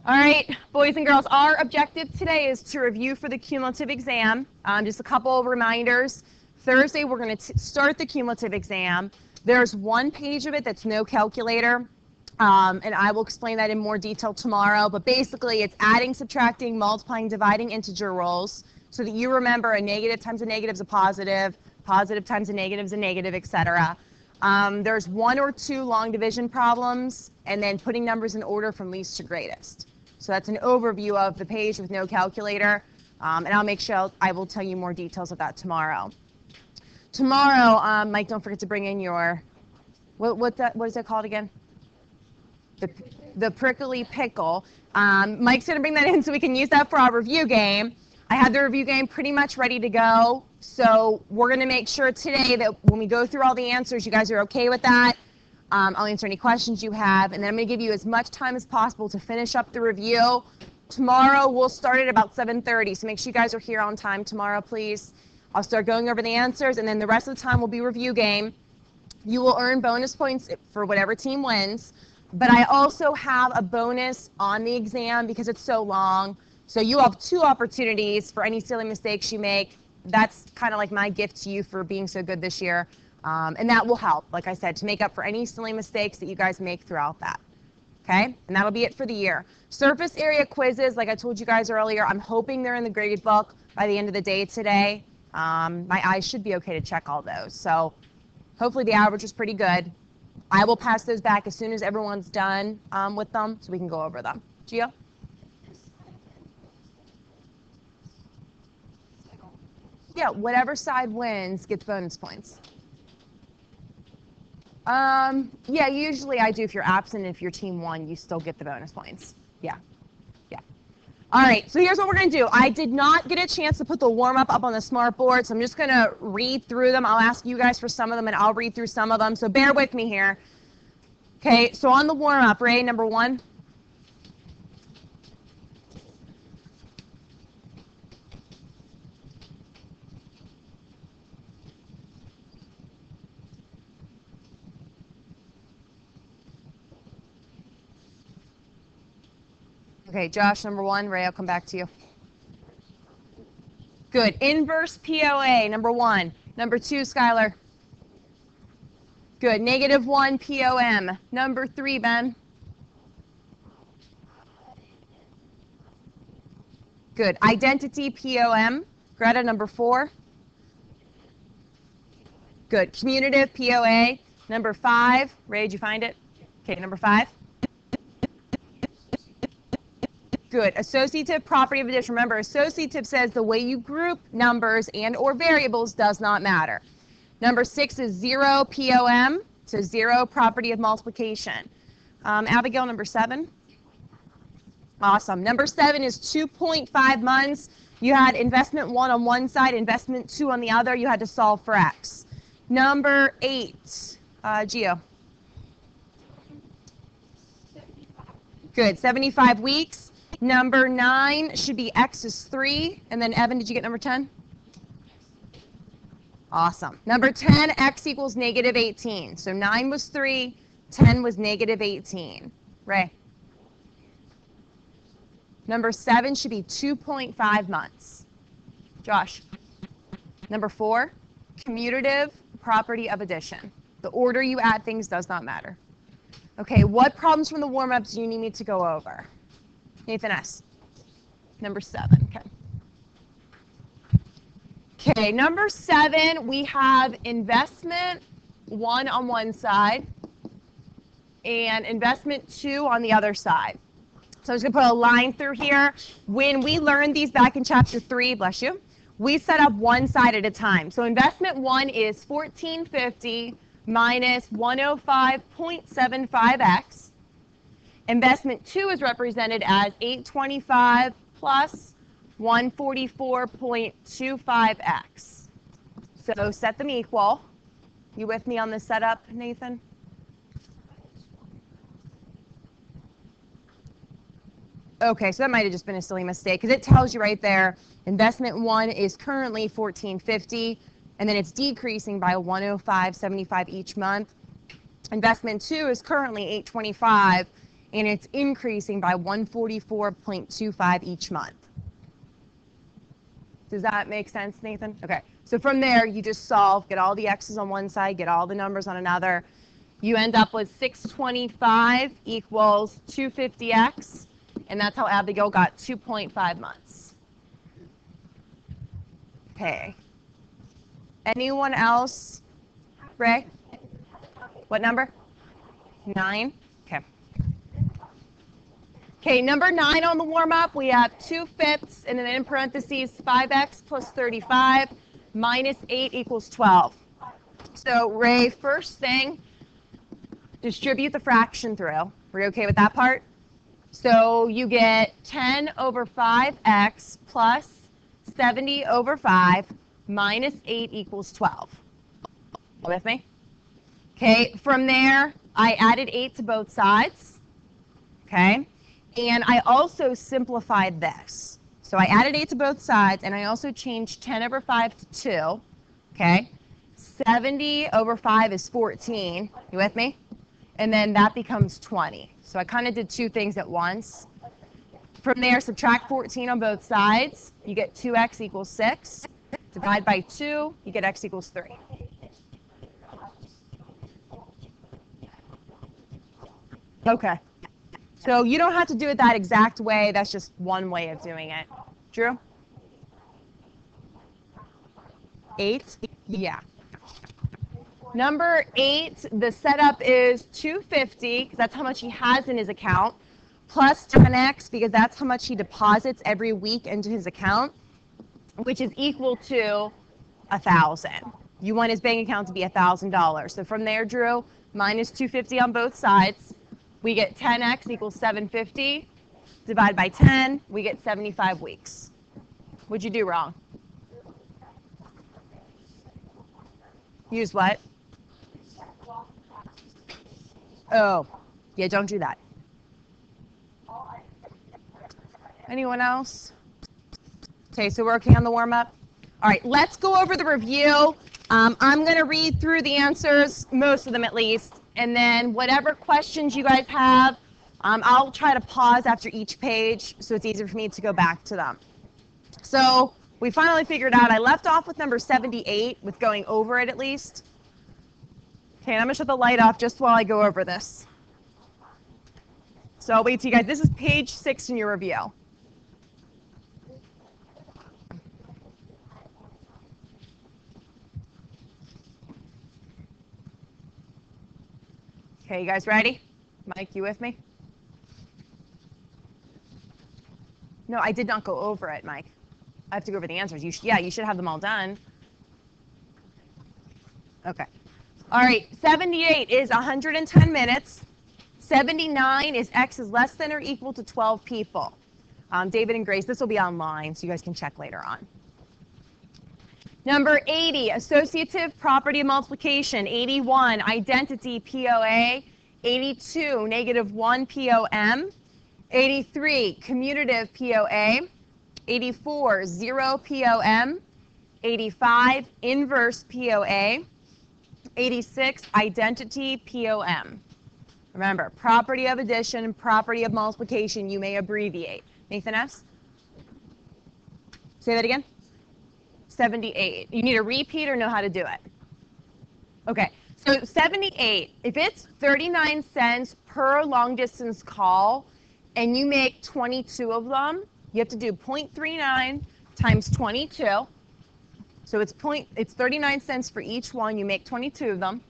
All right, boys and girls, our objective today is to review for the cumulative exam. Just a couple of reminders. Thursday, we're going to start the cumulative exam. There's one page of it that's no calculator, and I will explain that in more detail tomorrow. But basically, it's adding, subtracting, multiplying, dividing integer roles so that you remember a negative times a negative is a positive, positive times a negative is a negative, etc. There's one or two long division problems, and then putting numbers in order from least to greatest. So that's an overview of the page with no calculator, and I'll make sure I will tell you more details of that tomorrow. Tomorrow, Mike, don't forget to bring in your, what is that called again? The prickly pickle. Mike's going to bring that in so we can use that for our review game. I have the review game pretty much ready to go, so we're going to make sure today that when we go through all the answers, you guys are okay with that. I'll answer any questions you have, and then I'm going to give you as much time as possible to finish up the review. Tomorrow, we'll start at about 7:30, so make sure you guys are here on time tomorrow, please. I'll start going over the answers, and then the rest of the time will be review game. You will earn bonus points for whatever team wins, but I also have a bonus on the exam because it's so long. So you have two opportunities for any silly mistakes you make. That's kind of like my gift to you for being so good this year. And that will help, like I said, to make up for any silly mistakes that you guys make throughout that. Okay? And that'll be it for the year. Surface area quizzes, like I told you guys earlier, I'm hoping they're in the grade book by the end of the day today. My eyes should be okay to check all those. So hopefully the average is pretty good. I will pass those back as soon as everyone's done with them so we can go over them. Gio? Yeah, whatever side wins gets bonus points. Yeah, usually I do. If you're absent, if your team won, you still get the bonus points. Yeah. All right, so here's what we're going to do. I did not get a chance to put the warm-up up on the smart board, so I'm just going to read through them. I'll ask you guys for some of them, and I'll read through some of them, so bear with me here. Okay, so on the warm-up, Ray, number 1. Okay, Josh, number 1. Ray, I'll come back to you. Good. Inverse POA, number 1. Number 2, Skylar. Good. -1 POM. Number 3, Ben. Good. Identity POM. Greta, number 4. Good. Commutative POA. Number 5. Ray, did you find it? Okay, number 5. Good. Associative property of addition. Remember, associative says the way you group numbers and or variables does not matter. Number 6 is 0 POM, so 0 property of multiplication. Abigail, number 7. Awesome. Number 7 is 2.5 months. You had investment 1 on one side, investment 2 on the other. You had to solve for X. Number 8, Gio. Good. 75 weeks. Number 9 should be X is 3. And then, Evan, did you get number 10? Awesome. Number 10, X equals -18. So 9 was 3, 10 was -18. Ray? Number 7 should be 2.5 months. Josh? Number 4, commutative property of addition. The order you add things does not matter. Okay, what problems from the warm-ups do you need me to go over? Nathan S. Number 7, okay. Okay, number 7, we have investment 1 on one side and investment 2 on the other side. So I'm just going to put a line through here. When we learned these back in chapter 3, bless you, we set up one side at a time. So investment 1 is 1450 minus 105.75x. Investment 2 is represented as 825 plus 144.25x. So set them equal. You with me on the setup, Nathan? Okay, so that might have just been a silly mistake because it tells you right there, investment 1 is currently 1450, and then it's decreasing by 105.75 each month. Investment 2 is currently 825, and it's increasing by 144.25 each month. Does that make sense, Nathan? Okay, so from there, you just solve, get all the x's on one side, get all the numbers on another. You end up with 625 equals 250x, and that's how Abigail got 2.5 months. Okay. Anyone else? Ray? What number? 9? Okay. Okay, number 9 on the warm-up, we have 2/5, and then in parentheses, 5x plus 35 minus 8 equals 12. So, Ray, first thing, distribute the fraction through. Are you okay with that part? So you get 10 over 5x plus 70 over 5 minus 8 equals 12. You with me? Okay, from there, I added 8 to both sides. Okay, and I also simplified this. So I added 8 to both sides, and I also changed 10 over 5 to 2. Okay, 70 over 5 is 14. You with me? And then that becomes 20. So I kind of did two things at once. From there, subtract 14 on both sides. You get 2x equals 6. Divide by 2, you get x equals 3. Okay. So you don't have to do it that exact way. That's just one way of doing it. Drew? 8? Yeah. Number 8, the setup is 250, because that's how much he has in his account, plus 10x, because that's how much he deposits every week into his account, which is equal to 1,000. You want his bank account to be $1,000. So from there, Drew, minus 250 on both sides. We get 10x equals 750. Divide by 10, we get 75 weeks. What'd you do wrong? Use what? Oh, yeah, don't do that. Anyone else? Okay, so we're okay on the warm-up? All right, let's go over the review. I'm going to read through the answers, most of them at least, and then whatever questions you guys have, I'll try to pause after each page so it's easier for me to go back to them. So we finally figured out, I left off with number 78, with going over it at least. Okay, I'm going to shut the light off just while I go over this. So I'll wait till you guys. This is page 6 in your review. Okay, you guys ready? Mike, you with me? No, I did not go over it, Mike. I have to go over the answers. You should have them all done. Okay. All right, 78 is 110 minutes. 79 is x is less than or equal to 12 people. David and Grace, this will be online, so you guys can check later on. Number 80, associative property of multiplication. 81, identity, POA. 82, -1, POM. 83, commutative, POA. 84, 0, POM. 85, inverse, POA. 86, identity, POM. Remember, property of addition, property of multiplication, you may abbreviate. Nathan S.? Say that again? 78. You need a repeat or know how to do it? Okay, so 78, if it's 39 cents per long distance call and you make 22 of them, you have to do 0.39 times 22. So it's 39 cents for each one. You make 22 of them.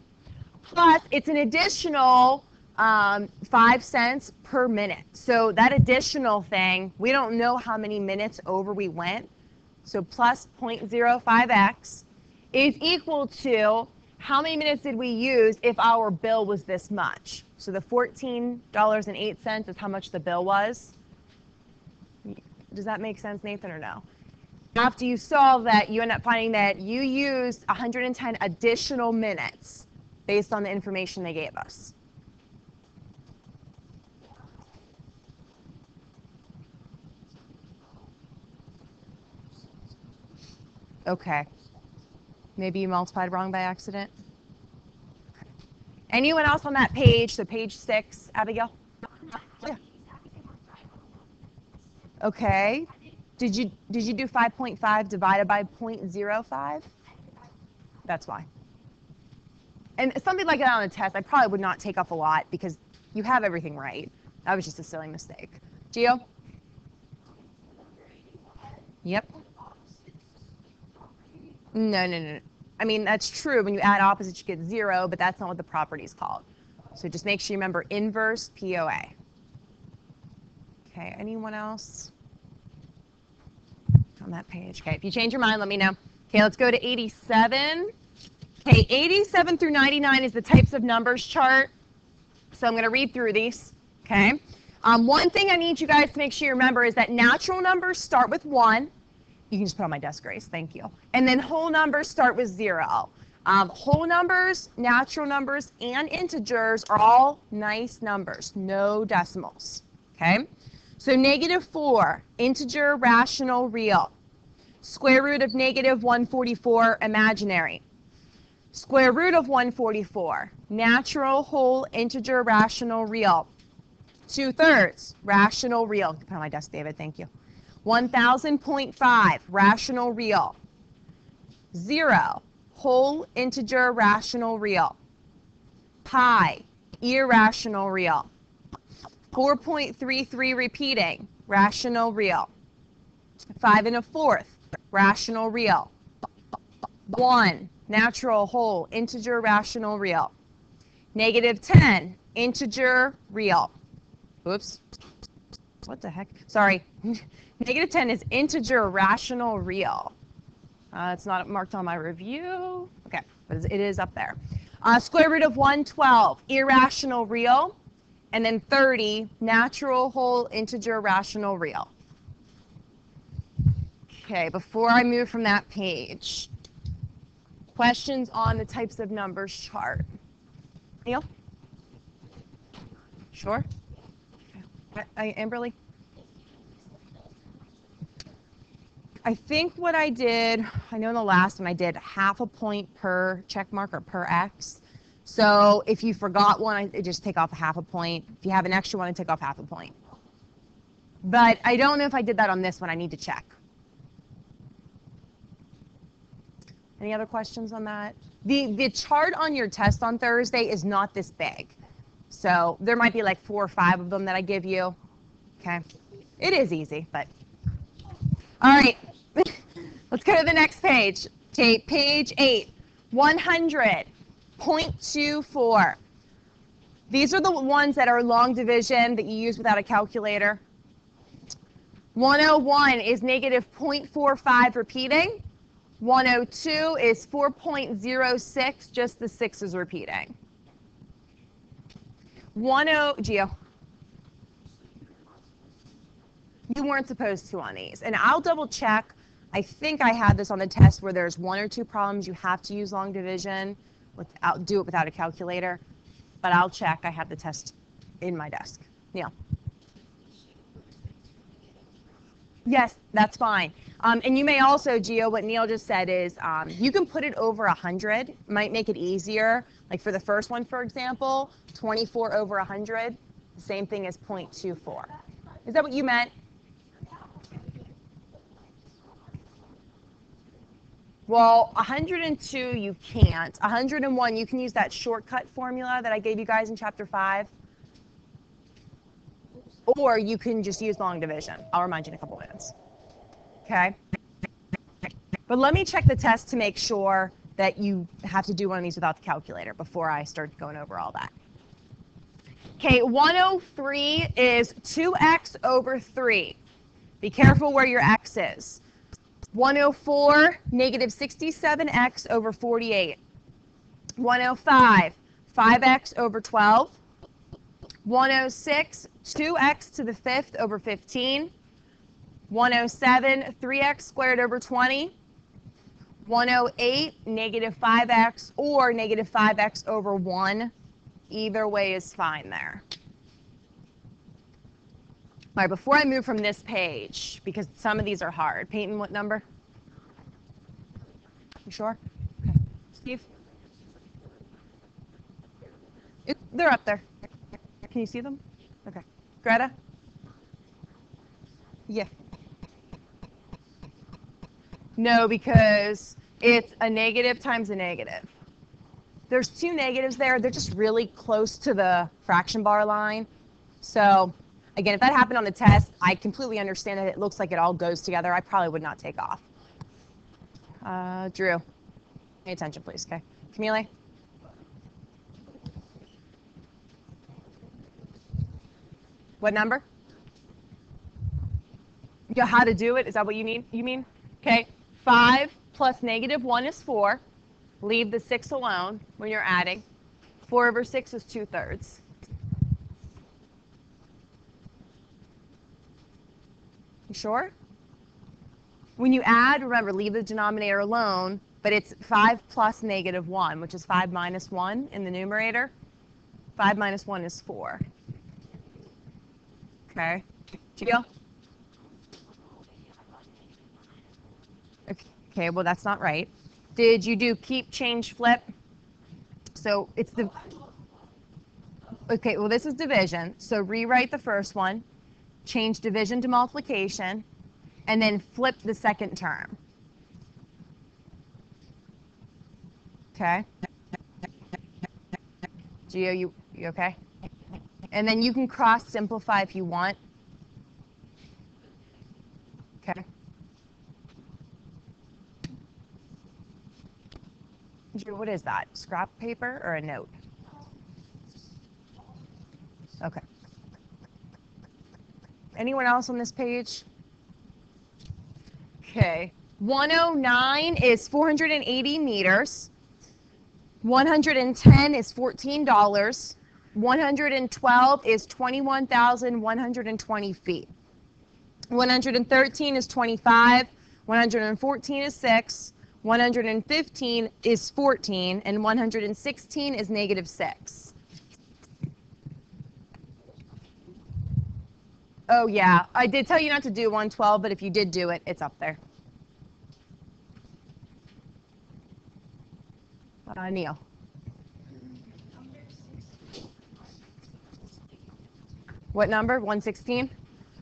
Plus, it's an additional 5 cents per minute. So that additional thing, we don't know how many minutes over we went. So plus 0.05x is equal to how many minutes did we use if our bill was this much. So the $14.08 is how much the bill was. Does that make sense, Nathan, or no? After you solve that, you end up finding that you used 110 additional minutes based on the information they gave us. Okay. Maybe you multiplied wrong by accident. Okay. Anyone else on that page, so page 6, Abigail? Okay. Did you do 5.5 divided by 0.05? That's why. And something like that on a test, I probably would not take off a lot because you have everything right. That was just a silly mistake. Gio? Yep. No. I mean, that's true. When you add opposites, you get 0, but that's not what the property is called. So just make sure you remember inverse POA. Okay, anyone else on that page? Okay, if you change your mind, let me know. Okay, let's go to 87. Okay, 87 through 99 is the types of numbers chart. So I'm going to read through these. Okay. One thing I need you guys to make sure you remember is that natural numbers start with 1. You can just put on my desk, Grace. Thank you. And then whole numbers start with 0. Whole numbers, natural numbers, and integers are all nice numbers. No decimals. Okay. So -4, integer, rational, real. Square root of -144, imaginary. Square root of 144, natural, whole, integer, rational, real. 2/3, rational, real. Put on my desk, David, thank you. 1000.5, rational, real. 0, whole, integer, rational, real. Pi, irrational, real. 4.33, repeating, rational, real. 5 1/4, rational, real. 1, natural, whole, integer, rational, real. -10, integer, real. Oops. What the heck? Sorry. -10 is integer, rational, real. It's not marked on my review. Okay, but it is up there. Square root of 112, irrational, real. And then 30, natural, whole, integer, rational, real. Okay, before I move from that page, questions on the types of numbers chart? Neil? Sure? Okay. Amberly? I think what I did, I know in the last one I did half a point per check mark or per X. So if you forgot one, I just take off a half a point. If you have an extra one, I take off half a point. But I don't know if I did that on this one. I need to check. Any other questions on that? The chart on your test on Thursday is not this big. So there might be like 4 or 5 of them that I give you. Okay. It is easy, but. All right. Let's go to the next page. Okay, page 8. 100.24. These are the ones that are long division that you use without a calculator. 101 is -0.45 repeating. 102 is 4.06, just the 6 is repeating. Gio. You weren't supposed to on these. And I'll double check. I think I had this on the test where there's 1 or 2 problems you have to use long division, do it without a calculator. But I'll check. I have the test in my desk. Neil. Yes, that's fine. And you may also, Gio, what Neil just said is you can put it over 100. Might make it easier. Like for the first one, for example, 24 over 100, the same thing as 0.24. Is that what you meant? Well, 102 you can't. 101 you can use that shortcut formula that I gave you guys in chapter 5. Or you can just use long division. I'll remind you in a couple minutes. Okay? But let me check the test to make sure that you have to do one of these without the calculator before I start going over all that. Okay, 103 is 2x over 3. Be careful where your x is. 104, -67x over 48. 105, 5x over 12. 106, 2x to the 5th over 15. 107, 3x squared over 20. 108, -5x or -5x over 1. Either way is fine there. All right, before I move from this page, because some of these are hard. Peyton, what number? You sure? Okay. Steve? They're up there. Can you see them? Okay. Greta? Yeah. No, because it's a negative times a negative. There's two negatives there. They're just really close to the fraction bar line. So again, if that happened on the test, I completely understand that it looks like it all goes together. I probably would not take off. Drew, pay attention, please, okay? Camille? What number? Yeah, how to do it? Is that what you need? You mean? Okay. 5 plus -1 is 4. Leave the 6 alone when you're adding. 4 over 6 is 2/3. You sure? When you add, remember, leave the denominator alone, but it's 5 plus -1, which is 5 minus 1 in the numerator. 5 minus 1 is 4. Okay. Gio? Okay, well, that's not right. Did you do keep, change, flip? So it's the... Okay, well, this is division. So rewrite the first one, change division to multiplication, and then flip the second term. Okay? Gio, you okay? And then you can cross simplify if you want. Okay? Gio, what is that? Scrap paper or a note? Okay. Anyone else on this page? Okay. 109 is 480 meters. 110 is $14. 112 is 21,120 feet. 113 is 25. 114 is 6. 115 is 14. And 116 is -6. Oh, yeah. I did tell you not to do 112, but if you did do it, it's up there. Neil. What number? 116?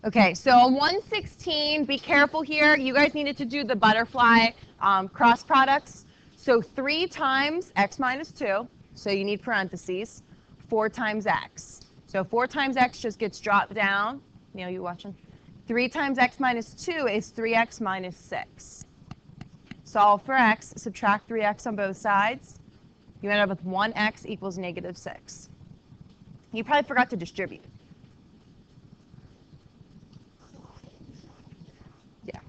Okay, so on 116, be careful here. You guys needed to do the butterfly cross products. So 3 times x minus 2, so you need parentheses, 4 times x. So 4 times x just gets dropped down. Neil, you watching? 3 times x minus 2 is 3x minus 6. Solve for x, subtract 3x on both sides. You end up with 1x equals -6. You probably forgot to distribute. Yeah.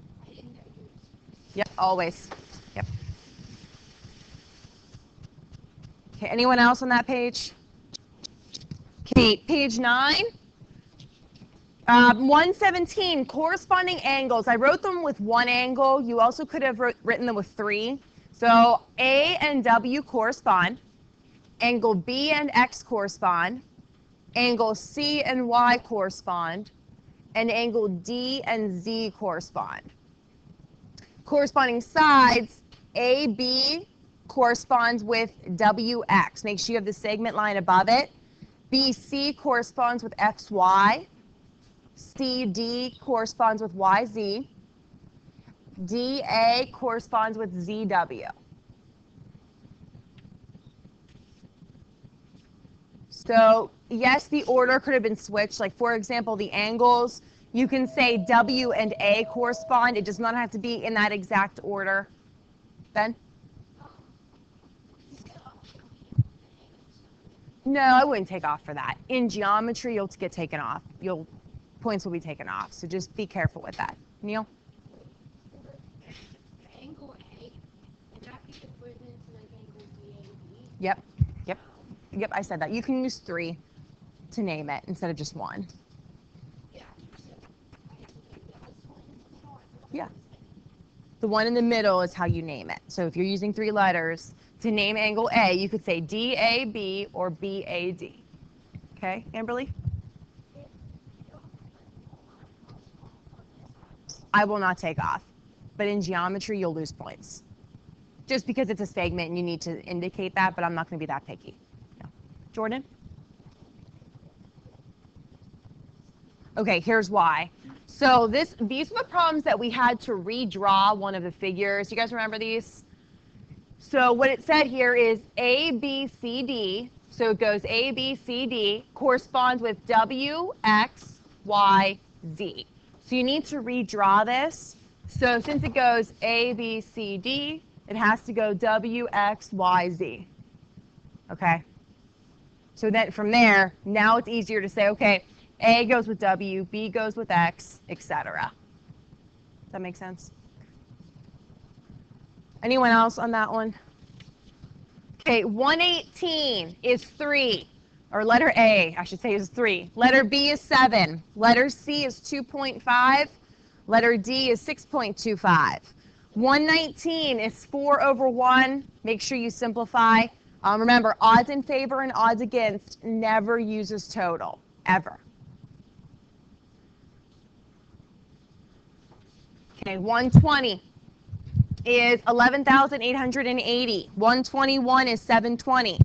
Yep, always. Yep. Okay, anyone else on that page? Okay, page 9. 117, corresponding angles. I wrote them with 1 angle. You also could have written them with 3. So A and W correspond. Angle B and X correspond. Angle C and Y correspond. And angle D and Z correspond. Corresponding sides, AB corresponds with WX. Make sure you have the segment line above it. BC corresponds with XY. CD corresponds with YZ. DA corresponds with ZW. So yes, the order could have been switched. Like for example, the angles, you can say W and A correspond. It does not have to be in that exact order. Ben? No, I wouldn't take off for that. In geometry, you'll get taken off. Points will be taken off. So just be careful with that. Neil? Angle A, and that be equivalent to like angle BAB? Yep. Yep, I said that. You can use 3 to name it instead of just 1. Yeah. Yeah. The one in the middle is how you name it. So if you're using 3 letters to name angle A, you could say DAB or BAD. Okay, Amberly? I will not take off. But in geometry, you'll lose points. Just because it's a segment and you need to indicate that, but I'm not going to be that picky. No. Jordan? Okay, here's why. So these were the problems that we had to redraw one of the figures. You guys remember these? So what it said here is A, B, C, D. So it goes A, B, C, D corresponds with W, X, Y, Z. So you need to redraw this. So since it goes A, B, C, D, it has to go W, X, Y, Z. Okay? So then from there, now it's easier to say, okay, A goes with W, B goes with X, etc. Does that make sense? Anyone else on that one? Okay, 118 is 3, or letter A, I should say, is 3. Letter B is 7. Letter C is 2.5. Letter D is 6.25. 119 is 4 over 1. Make sure you simplify. Remember, odds in favor and odds against never uses total, ever. Okay, 120 is 11,880. 121 is 720.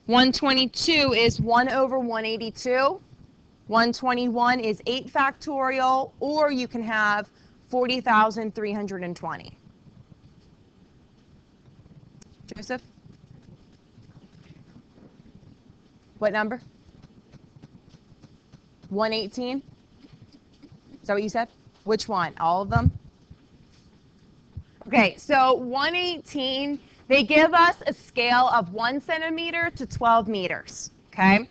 122 is 1 over 182. 121 is 8 factorial, or you can have 40,320. Joseph? What number? 118? Is that what you said? Which one? All of them? Okay, so 118, they give us a scale of 1 centimeter to 12 meters, okay?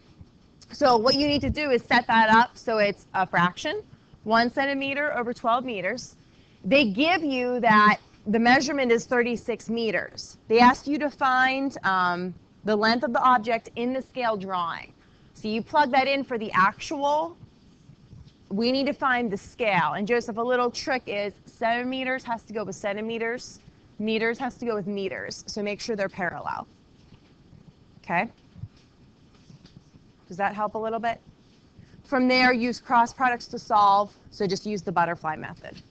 So what you need to do is set that up so it's a fraction, 1 centimeter over 12 meters. They give you that the measurement is 36 meters. They ask you to find the length of the object in the scale drawing. So you plug that in for the actual. We need to find the scale. And Joseph, a little trick is centimeters has to go with centimeters. Meters has to go with meters. So make sure they're parallel. Okay? Does that help a little bit? From there, use cross products to solve. So just use the butterfly method.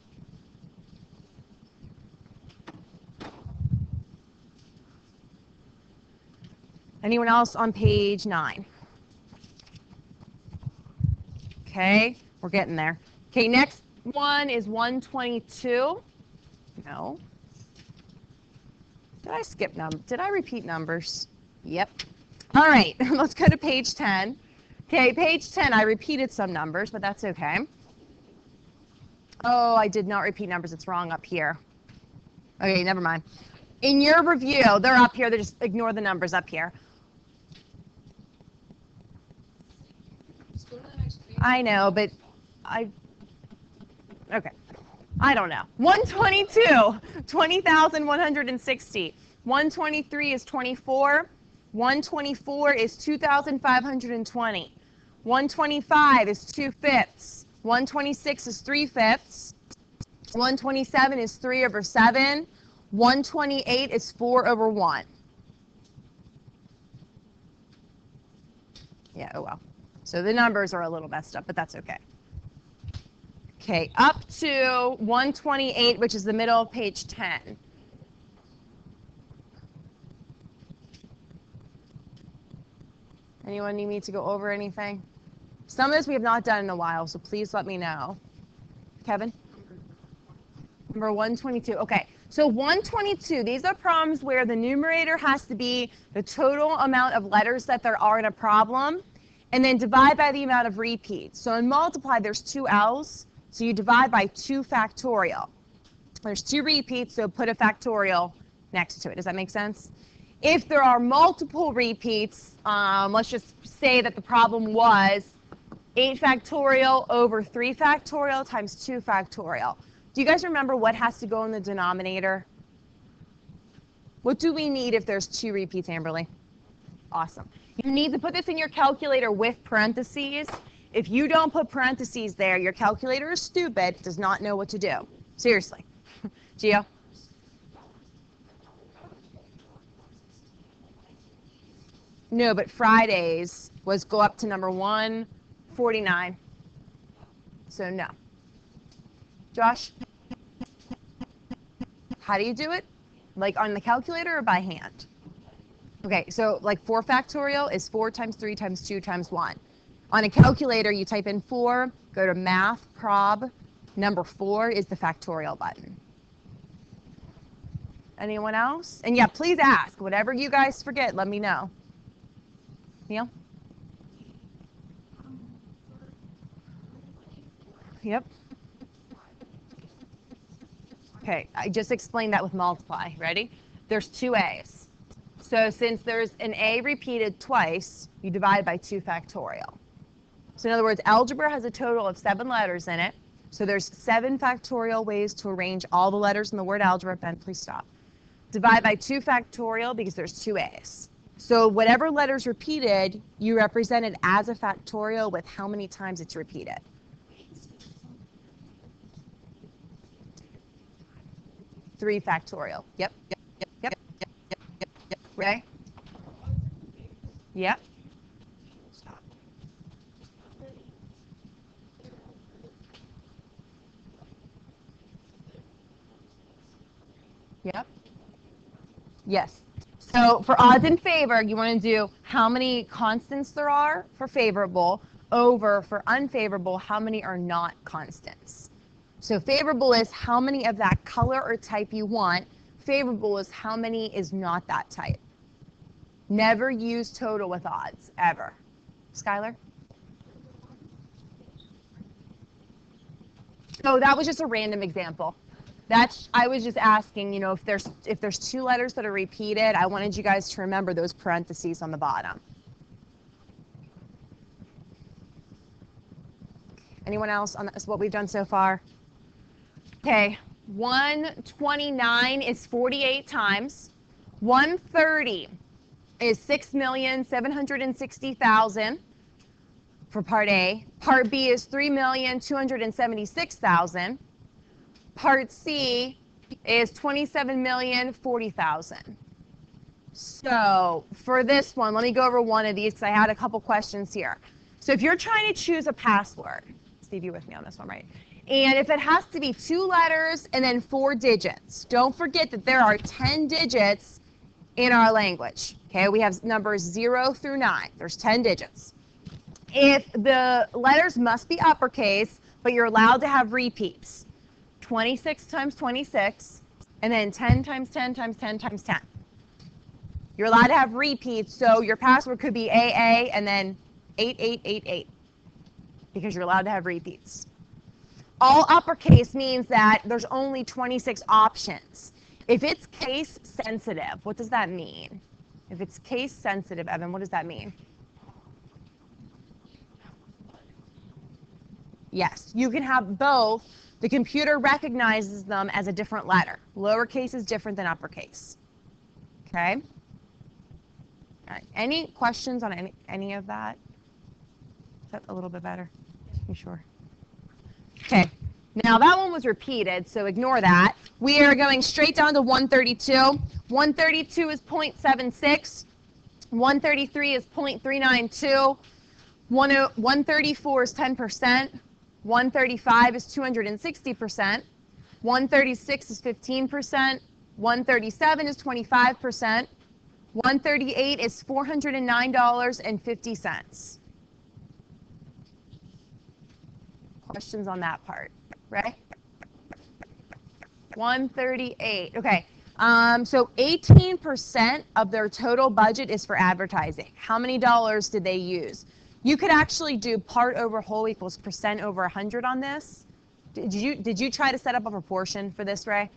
Anyone else on page 9? Okay, we're getting there. Okay, next one is 122. No. Did I skip numbers? Did I repeat numbers? Yep. All right, let's go to page 10. Okay, page 10, I repeated some numbers, but that's okay. Oh, I did not repeat numbers. It's wrong up here. Okay, never mind. In your review, they're up here. They just ignore the numbers up here. I know, but okay. I don't know. 122, 20,160. 123 is 24. 124 is 2,520. 125 is 2/5. 126 is 3/5. 127 is 3 over 7. 128 is 4 over 1. Yeah, oh well. So the numbers are a little messed up, but that's okay. Okay, up to 128, which is the middle of page 10. Anyone need me to go over anything? Some of this we have not done in a while, so please let me know. Kevin? Number 122. Okay, so 122, these are problems where the numerator has to be the total amount of letters that there are in a problem, and then divide by the amount of repeats. So in multiply, there's 2 L's, so you divide by 2 factorial. There's 2 repeats, so put a factorial next to it. Does that make sense? If there are multiple repeats, let's just say that the problem was 8 factorial over 3 factorial times 2 factorial. Do you guys remember what has to go in the denominator? What do we need if there's 2 repeats, Amberly? Awesome. You need to put this in your calculator with parentheses. If you don't put parentheses there, your calculator is stupid, does not know what to do. Seriously. Gio? No, but Fridays was go up to number 149. So no. Josh? How do you do it? Like on the calculator or by hand? Okay, so like 4 factorial is 4 times 3 times 2 times 1. On a calculator, you type in 4, go to math, prob, Number 4 is the factorial button. Anyone else? And yeah, please ask. Whatever you guys forget, let me know. Neil? Yep. Okay, I just explained that with multiply. Ready? There's 2 A's. So since there's an A repeated twice, you divide by 2 factorial. So in other words, algebra has a total of 7 letters in it. So there's 7 factorial ways to arrange all the letters in the word algebra. Ben, please stop. Divide by 2 factorial because there's 2 A's. So whatever letter's repeated, you represent it as a factorial with how many times it's repeated. Three factorial. Yep. Ray? Yep. Yep. Yes. So for odds in favor, you want to do how many constants there are for favorable over for unfavorable, how many are not constants. So favorable is how many of that color or type you want. Favorable is how many is not that type. Never use total with odds, ever. Skylar? So that was just a random example. I was just asking, you know, if there's 2 letters that are repeated, I wanted you guys to remember those parentheses on the bottom. Anyone else on this, what we've done so far? Okay, 129 is 48 times. 130 is 6,760,000 for part A. Part B is 3,276,000. Part C is 27,040,000. So for this one, let me go over one of these because I had a couple questions here. So if you're trying to choose a password, Steve, you with me on this one, right? And if it has to be 2 letters and then 4 digits, don't forget that there are 10 digits in our language. Okay, we have numbers 0 through 9. There's 10 digits. If the letters must be uppercase, but you're allowed to have repeats, 26 times 26, and then 10 times 10 times 10 times 10. You're allowed to have repeats, so your password could be AA and then 8888, because you're allowed to have repeats. All uppercase means that there's only 26 options. If it's case sensitive, what does that mean? If it's case sensitive, Evan, what does that mean? Yes, you can have both. The computer recognizes them as a different letter. Lowercase is different than uppercase. Okay? All right. Any questions on any of that? Is that a little bit better? You sure? Okay. Now that one was repeated, so ignore that. We are going straight down to 132. 132 is 0.76. 133 is 0.392. 134 is 10%. 135 is 260%. 136 is 15%. 137 is 25%. 138 is $409.50. Questions on that part, right? 138. Okay. So 18% of their total budget is for advertising. How many dollars did they use? You could actually do part over whole equals percent over 100 on this. Did you try to set up a proportion for this, Ray?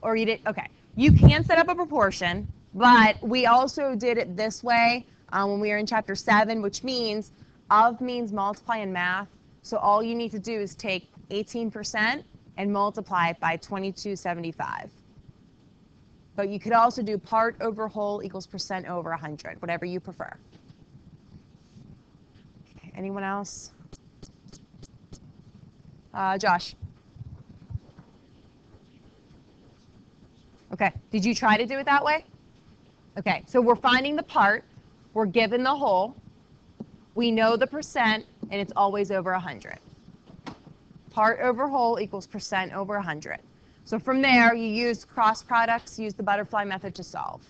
Or you did? Okay. You can set up a proportion, but we also did it this way when we were in chapter 7, which means of means multiply in math. So all you need to do is take 18% and multiply it by 2275. But you could also do part over whole equals percent over 100, whatever you prefer. Okay, anyone else? Josh. Okay, did you try to do it that way? Okay, so we're finding the part, we're given the whole, we know the percent, and it's always over 100. Part over whole equals percent over 100. So from there, you use cross products, use the butterfly method to solve.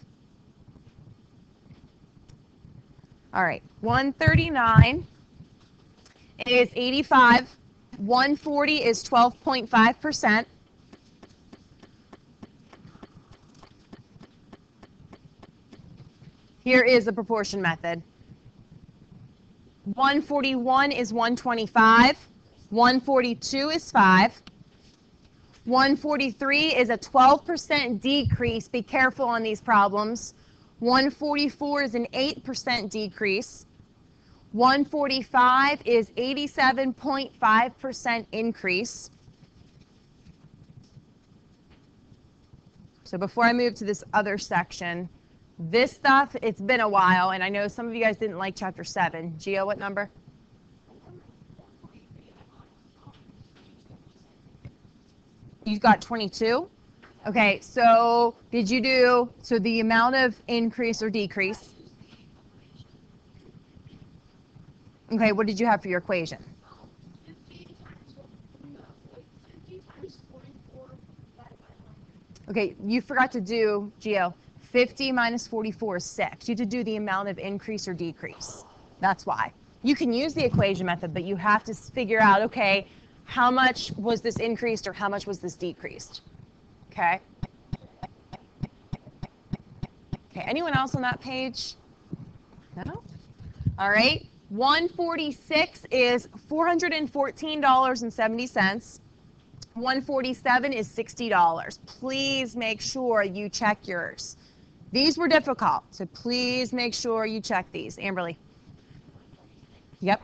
All right, 139 is 85 140 is 12.5%. Here is the proportion method. 141 is 125. 142 is 5. 143 is a 12% decrease. Be careful on these problems. 144 is an 8% decrease. 145 is 87.5% increase. So before I move to this other section, this stuff, it's been a while, and I know some of you guys didn't like chapter 7. Gio, what number? You got 22? Okay, so did you do, so the amount of increase or decrease? Okay, what did you have for your equation? 50 times 44 divided by 100. Okay, you forgot to do, Gio, 50 minus 44 is 6. You have to do the amount of increase or decrease. That's why. You can use the equation method, but you have to figure out, okay, how much was this increased or how much was this decreased? Okay? Okay, anyone else on that page? No? All right. 146 is $414.70. 147 is $60. Please make sure you check yours. These were difficult, so please make sure you check these. Amberly. Yep.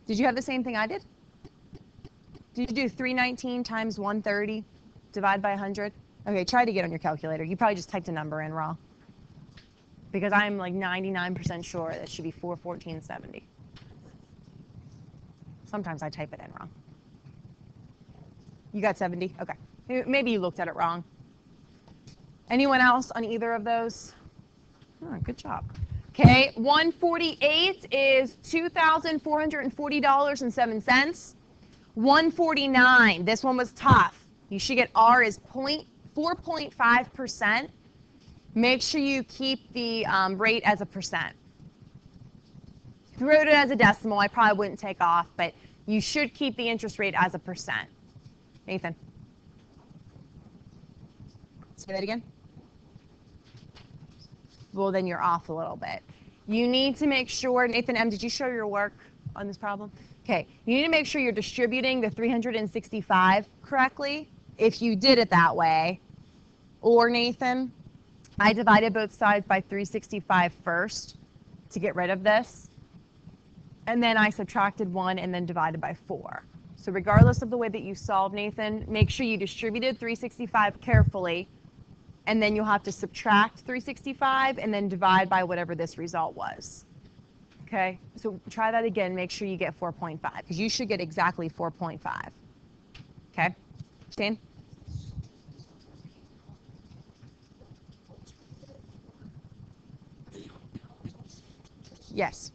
Did you have the same thing I did? Did you do 319 times 130 divide by 100? Okay, try to get on your calculator. You probably just typed a number in wrong. Because I'm like 99% sure that should be 414.70. Sometimes I type it in wrong. You got 70? Okay. Maybe you looked at it wrong. Anyone else on either of those? Oh, good job. Okay, 148 is $2,440.07. 149, this one was tough. You should get R is 4.5%. Make sure you keep the rate as a percent. If you wrote it as a decimal, I probably wouldn't take off, but you should keep the interest rate as a percent. Nathan. Say that again. Well, then you're off a little bit. You need to make sure, Nathan M., did you show your work on this problem? Okay, you need to make sure you're distributing the 365 correctly. If you did it that way, or Nathan, I divided both sides by 365 first to get rid of this, and then I subtracted 1 and then divided by 4. So regardless of the way that you solve, Nathan, make sure you distributed 365 carefully, and then you'll have to subtract 365 and then divide by whatever this result was. Okay, so try that again. Make sure you get 4.5 because you should get exactly 4.5. Okay, Shane? Yes.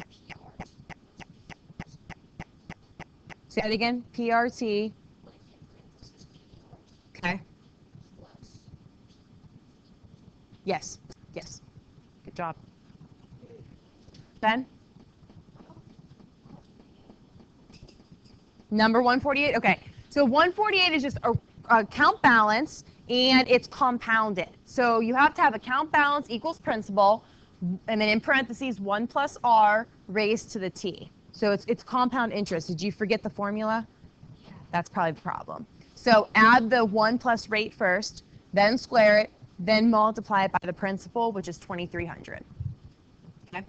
Say that again. PRT. Okay. Yes. Yes. Good job. Ben? Number 148? Okay. So 148 is just a account balance, and it's compounded. So you have to have account balance equals principal, and then in parentheses, 1 plus R raised to the T. So it's compound interest. Did you forget the formula? That's probably the problem. So add the 1 plus rate first, then square it, then multiply it by the principal, which is 2,300. Okay.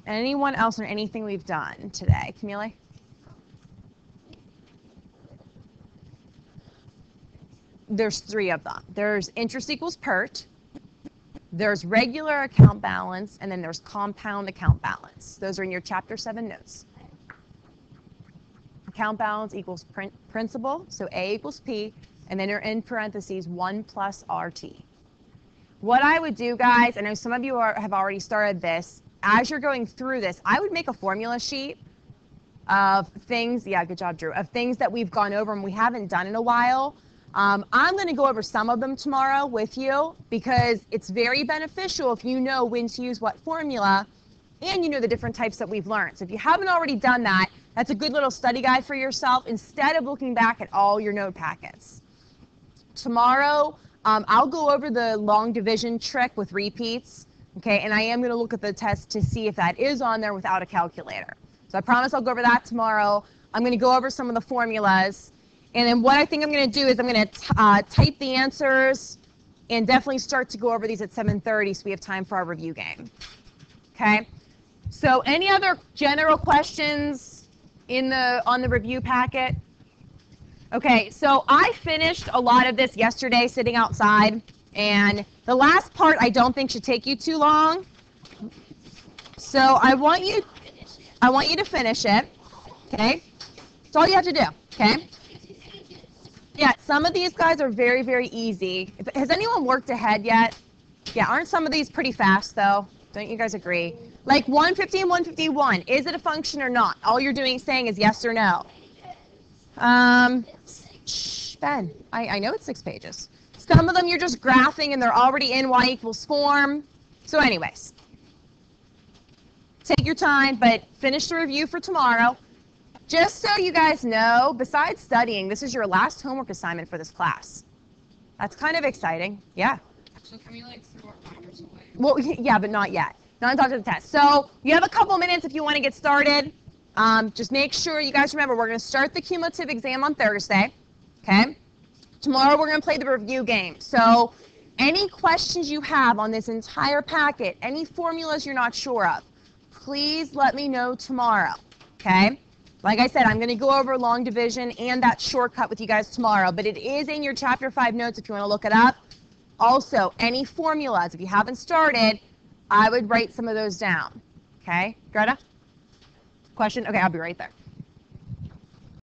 Anyone else on anything we've done today? Camille? There's 3 of them. There's interest equals PERT, there's regular account balance, and then there's compound account balance. Those are in your Chapter 7 notes. Account balance equals principal, so A equals P, and then you're in parentheses 1 plus RT. What I would do, guys, I know some of you have already started this, as you're going through this, I would make a formula sheet of things, yeah, good job, Drew, of things that we've gone over and we haven't done in a while. I'm going to go over some of them tomorrow with you because it's very beneficial if you know when to use what formula and you know the different types that we've learned. So if you haven't already done that, that's a good little study guide for yourself instead of looking back at all your note packets. Tomorrow, I'll go over the long division trick with repeats, okay, and I am going to look at the test to see if that is on there without a calculator. So I promise I'll go over that tomorrow. I'm going to go over some of the formulas, and then what I think I'm going to do is I'm going to type the answers and definitely start to go over these at 7:30 so we have time for our review game. Okay? So any other general questions on the review packet? Okay, so I finished a lot of this yesterday sitting outside, and the last part I don't think should take you too long. So I want you to finish it. Okay? That's all you have to do. Okay? Yeah, some of these guys are very, very easy. Has anyone worked ahead yet? Yeah, aren't some of these pretty fast though? Don't you guys agree? Like 150 and 151, is it a function or not? All you're saying is yes or no. Ben, I know it's 6 pages. Some of them you're just graphing and they're already in y equals form. So anyways, take your time, but finish the review for tomorrow. Just so you guys know, besides studying, this is your last homework assignment for this class. That's kind of exciting. Yeah. So can we like throw our binders away? Well, yeah, but not yet. Not until after the test. So you have a couple minutes if you want to get started. Just make sure you guys remember we're going to start the cumulative exam on Thursday. Okay? Tomorrow we're going to play the review game. So any questions you have on this entire packet, any formulas you're not sure of, please let me know tomorrow. Okay? Like I said, I'm going to go over long division and that shortcut with you guys tomorrow, but it is in your Chapter 5 notes if you want to look it up. Also, any formulas, if you haven't started, I would write some of those down. Okay? Greta? Question? Okay, I'll be right there.